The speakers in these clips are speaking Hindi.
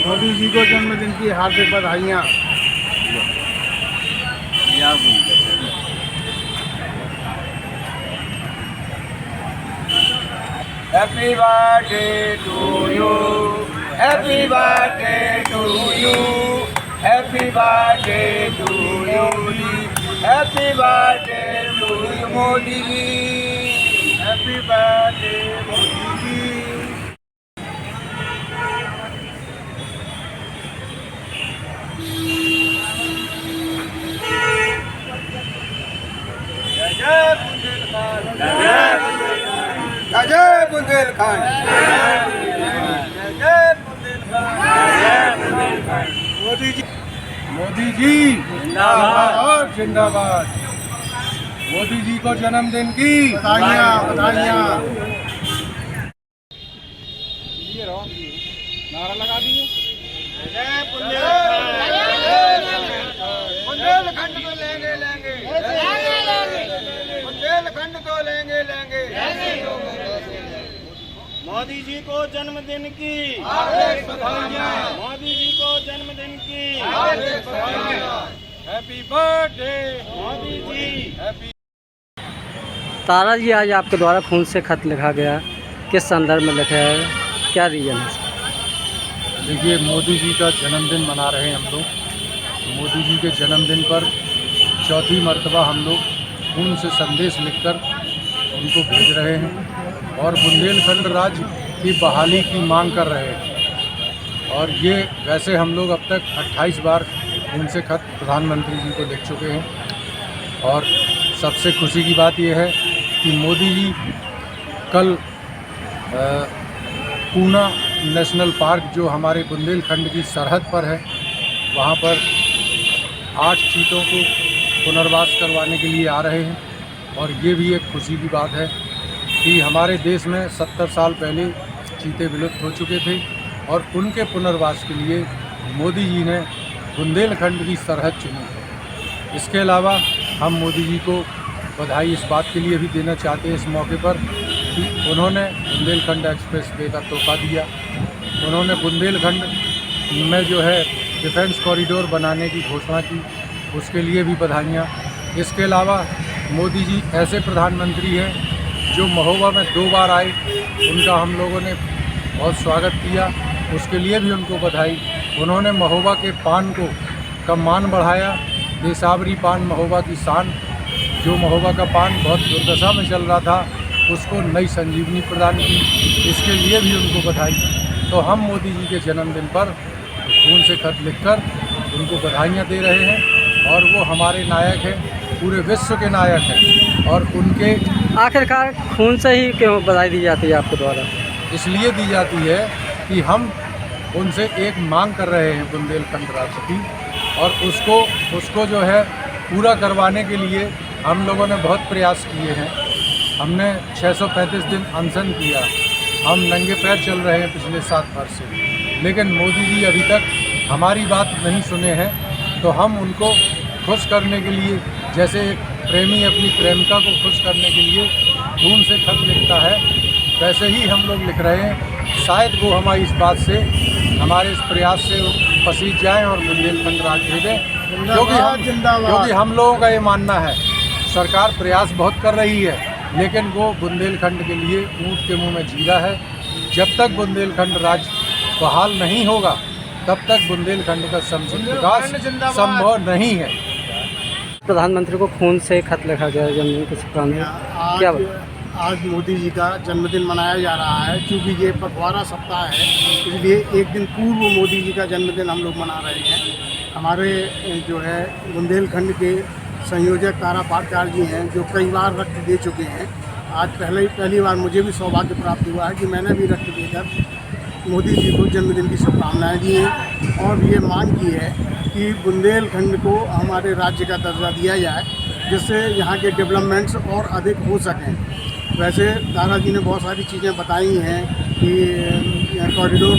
मोदी जी को जन्मदिन की हार्दिक बधाइयाँ। Happy birthday to you, happy birthday to you, happy birthday to you, happy birthday to you Modi ji, happy birthday Modi ji. जय बुंदेलखंड, जय बुंदेलखंड। मोदी जी जिंदाबाद जिंदाबाद। मोदी जी को जन्मदिन की बधाइयाँ बधाइयाँ। नारा लगा दीजिए। जय बुंदेलखंड को लेंगे लेंगे, बुंदेलखंड को लेंगे लेंगे। मोदी जी को जन्मदिन की हार्दिक बधाइयाँ, मोदी जी को जन्मदिन की हार्दिक बधाइयाँ। Happy birthday Modi ji. Happy. तारा जी, आज आपके द्वारा खून से खत लिखा गया, किस संदर्भ में लिखा है, क्या रीजन है? देखिए, मोदी जी का जन्मदिन मना रहे हैं हम लोग। मोदी जी के जन्मदिन पर चौथी मर्तबा हम लोग खून से संदेश लिखकर उनको भेज रहे हैं और बुंदेलखंड राज्य की बहाली की मांग कर रहे हैं। और ये वैसे हम लोग अब तक 28 बार खून से खत प्रधानमंत्री जी को लिख चुके हैं। और सबसे खुशी की बात यह है कि मोदी जी कल पूना नेशनल पार्क, जो हमारे बुंदेलखंड की सरहद पर है, वहाँ पर 8 चीतों को पुनर्वास करवाने के लिए आ रहे हैं। और ये भी एक खुशी की बात है कि हमारे देश में 70 साल पहले चीते विलुप्त हो चुके थे और उनके पुनर्वास के लिए मोदी जी ने बुंदेलखंड की सरहद चुनी है। इसके अलावा हम मोदी जी को बधाई इस बात के लिए भी देना चाहते हैं इस मौके पर कि उन्होंने बुंदेलखंड एक्सप्रेस वे का तोहफा दिया। उन्होंने बुंदेलखंड में जो है डिफेंस कॉरिडोर बनाने की घोषणा की, उसके लिए भी बधाइयाँ। इसके अलावा मोदी जी ऐसे प्रधानमंत्री हैं जो महोबा में 2 बार आए, उनका हम लोगों ने बहुत स्वागत किया, उसके लिए भी उनको बधाई। उन्होंने महोबा के पान का मान बढ़ाया, देसावरी पान महोबा की शान। जो महोबा का पान बहुत दुर्दशा में चल रहा था, उसको नई संजीवनी प्रदान की, इसके लिए भी उनको बधाई। तो हम मोदी जी के जन्मदिन पर खून से खत लिखकर उनको बधाइयाँ दे रहे हैं। और वो हमारे नायक हैं, पूरे विश्व के नायक हैं। और उनके आखिरकार खून से ही क्यों बधाई दी जाती है आपके द्वारा? इसलिए दी जाती है कि हम उनसे एक मांग कर रहे हैं बुंदेलखंड राज्य की, और उसको जो है पूरा करवाने के लिए हम लोगों ने बहुत प्रयास किए हैं। हमने 635 दिन अनशन किया, हम नंगे पैर चल रहे हैं पिछले 7 वर्ष से, लेकिन मोदी जी अभी तक हमारी बात नहीं सुने हैं। तो हम उनको खुश करने के लिए, जैसे एक प्रेमी अपनी प्रेमिका को खुश करने के लिए खून से खत लिखता है, वैसे ही हम लोग लिख रहे हैं। शायद वो हमारी इस बात से, हमारे इस प्रयास से पसीज जाएं और बुंदेलखंड राज्य भेजें। क्योंकि हम लोगों का ये मानना है, सरकार प्रयास बहुत कर रही है, लेकिन वो बुंदेलखंड के लिए ऊँट के मुँह में जीरा है। जब तक बुंदेलखंड राज्य बहाल नहीं होगा, तब तक बुंदेलखंड का समुचित विकास संभव नहीं है। प्रधानमंत्री को खून से खत लिखा गया जन्मदिन के शुभकामनाएं, क्या बात? आज मोदी जी का जन्मदिन मनाया जा रहा है। क्योंकि ये पखवाड़ा सप्ताह है, इसलिए एक दिन पूर्व मोदी जी का जन्मदिन हम लोग मना रहे हैं। हमारे जो है बुंदेलखंड के संयोजक तारा पाटकार जी हैं, जो कई बार रक्त दे चुके हैं। आज पहली बार मुझे भी सौभाग्य प्राप्त हुआ है कि मैंने भी रक्त देकर मोदी जी को जन्मदिन की शुभकामनाएँ दी हैं। और ये मांग की है कि बुंदेलखंड को हमारे राज्य का दर्जा दिया जाए, जिससे यहाँ के डेवलपमेंट्स और अधिक हो सकें। वैसे तारा जी ने बहुत सारी चीज़ें बताई हैं कि कॉरिडोर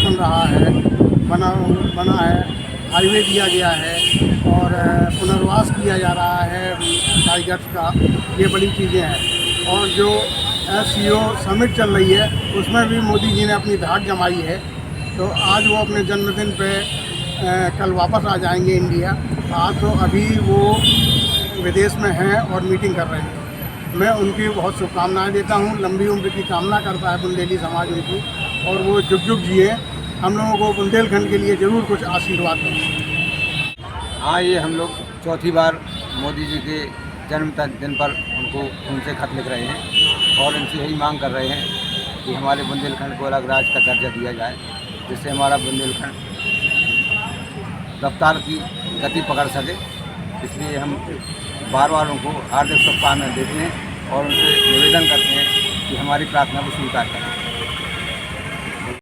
बना है, हाईवे दिया गया है और पुनर्वास किया जा रहा है टाइगर्स का, ये बड़ी चीज़ें हैं। और जो SCO समिट चल रही है, उसमें भी मोदी जी ने अपनी धाक जमाई है तो आज वो अपने जन्मदिन पे कल वापस आ जाएंगे इंडिया। आज तो अभी वो विदेश में हैं और मीटिंग कर रहे हैं। मैं उनकी बहुत शुभकामनाएं देता हूं, लंबी उम्र की कामना करता है बुंदेली समाज उनकी, और वो जुग जुग जिए। हम लोगों को बुंदेलखंड के लिए ज़रूर कुछ आशीर्वाद दें। हाँ, ये हम लोग चौथी बार मोदी जी के जन्मदिन पर उनको उनसे खत लिख रहे हैं और उनसे यही मांग कर रहे हैं कि हमारे बुंदेलखंड को अलग राज्य का दर्जा दिया जाए, जिससे हमारा बुंदेलखंड रफ्तार की गति पकड़ सके। इसलिए हम बार बार उनको हार्दिक शुभकामनाएं देते हैं और उनसे निवेदन करते हैं कि हमारी प्रार्थना को स्वीकार करें।